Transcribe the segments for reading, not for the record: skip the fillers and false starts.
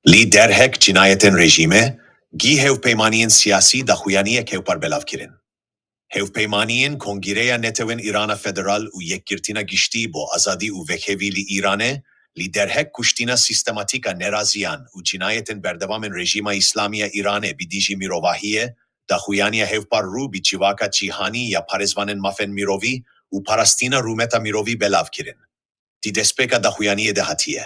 Li derhek cinayetin rejime, gi hevpeymaniyen siyasi daxuyaniye kevpar belav kirin. Hevpeymaniyen kongireya netewin İran'a federal u yekgirtina gişti bo azadi u vekhevi li İran'e, li derhek kuştina sistematika neraziyan u cinayetin berdevamen rejima İslamiya İran'e bidiji mirovahiye, daxuyaniya hevpar ru bi civaka cihani ya parezvanen mafen mirovi u parastina rumeta mirovi belav kirin. Di despeka daxuyaniye de hatiye.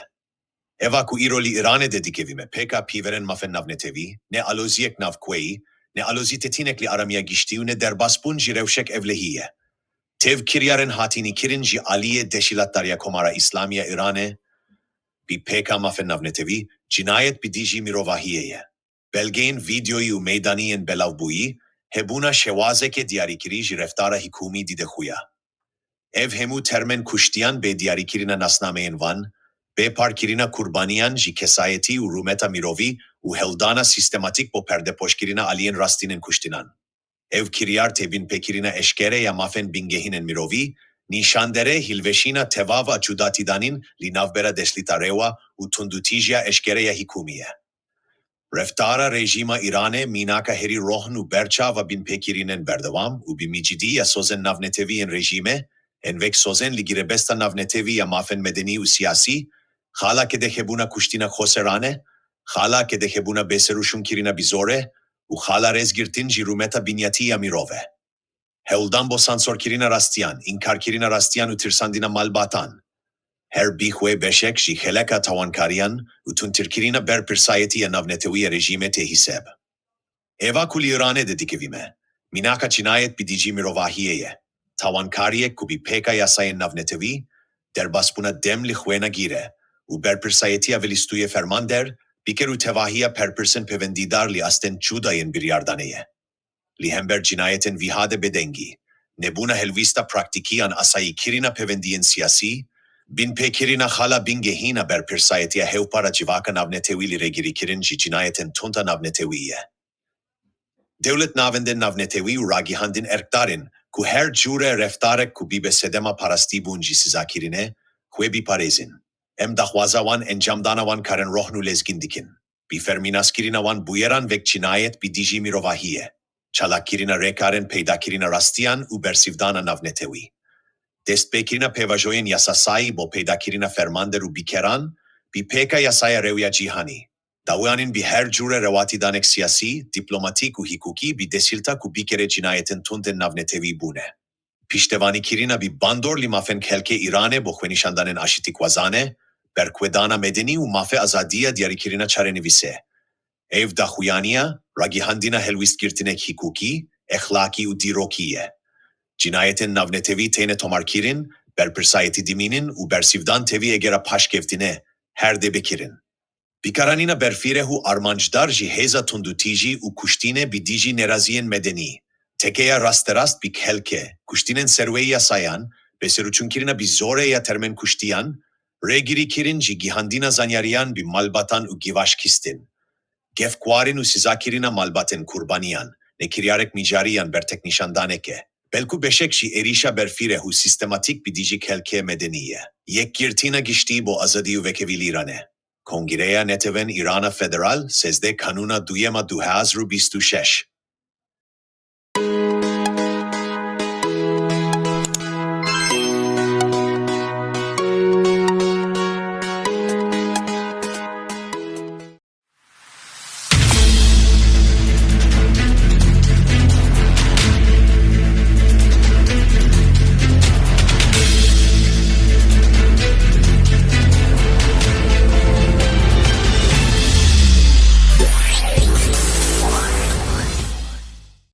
Eva ku iroli İran'e dedikevime peka piveren mafen navnetevi, ne aloziyek navkweyi, ne alozitetinekli aramaya giştiu ne derbaspun jirevşek evlehiye. Tev kiryaren hatini kirinci aliye deşilattarya komara İslamiya İran'e, bi peka mafen navnetevi, cinayet bidiji mirovahiyeye. Belgeyin videoyu meydaniyen belavbuyi, hebuna şevazeke diyarikiri jireftara hikumi didehuya. Ev hemu termen kuştiyan be diyarikirina nasnameyen van, be parkirina kurbaniyan ji kesayeti u rumeta mirovi u heldana sistematik bo perdepoşkirina aliyen rastinin kuştinan. Ev kiryar tebin pekirina eşkere ya mafen bingehinen mirovi, nişandere hilveşina tevava cudatidanin li navbera deslita rewa u tundutijya eşkere ya hikumiye. Reftara rejima İran'e minaka heri rohnu berça va bin pekirinen berdevam u bimicidi ya sozen navneteviyen rejime, envek sozen li girebesta navnetevi ya mafen medeni u siyasi, hala ke dehebuna kuştina khoserane, hala ke dehebuna beseruşum kirina bizore, u hala rezgirtin jirumeta binyati ya mirove. Heuldan bo sansor kirina rastiyan, inkar kirina rastiyan u tirsandina malbatan. Her bihwe beşek ji heleka tawankariyan u tuntirkirina ber pirsayeti ya navnetevi rejime tehiseb. Eva kuli İran'e dedikevime, minaka cinayet bidiji mirovahiyeye. Tawankariye kubi peka yasayen navnetevi, derbaspuna demli hwena gire, u berpirsayetiya velistuye fermander, bikeru tevahiya perpirsen pevendidar li asten cudayen bir yardaneye. Li hember cinayetin vihade bedengi, nebuna helvista praktikiyan asayi kirina pevendiyen siyasi, bin pekirina hala bin gehina berpirsayetiya hevpara civaka navnetevi li regiri kirinci cinayetin tunta navneteviye. Devlet navenden navnetevi u ragihandin erkdarin, ku her jure reftarek ku bibe sedema parasti bunci sizakirine, huebi parezin. Em dahwazawan encamdanawan karen rohnu lezgindikin. Bi ferminaskirinawan buyeran vek cinayet bi diji mirovahiye. Çalakirina rekaren peydakirina rastiyan u bersivdana navnetevi. Destbekirina pevajoyen yasasai bo peydakirina fermander u bikeran, bi peka yasaya revya cihani. Dawanin bi her jure revatidanek siyasi, diplomatik u hikuki bi desilta ku bikere cinayetin tunten navnetevi bune. Piştevani kirina bi bandor li mafen kelke İran'e bo khwenişandanen aşitikwazane, berkwedana medeni u mafe azadiya diyarikirina çarenivise. Ev daxuyaniya, ragihandina helvist girtinek hikuki, ehlaki u dirokiye. Cinayetin navnetevi tene tomarkirin, berpirsayeti diminin u bersivdan tevi egera paşkevtine, her debekirin. Bikaranina berfirehu armanjdar ji heza tundutiji u kuştine bidiji neraziyen medeni. Tekeya rasterast bi kelke, kuştinen serveya sayan, beseruçunkirina bi zore ya termen kuştiyan, regiri kirin ji gihandina zanyariyan bi malbatan u givaş kistin. Gefkwarin u sizakirina malbaten kurbaniyan, ne kiryarek micariyan bertek nişandaneke. Belku beşek ji erişa berfirehu sistematik bidiji kelke medeniye. Yekgirtina gişti bo azadi u vekevilirane. Kongireya neteven İran'a federal, sezde kanuna duyema 2026.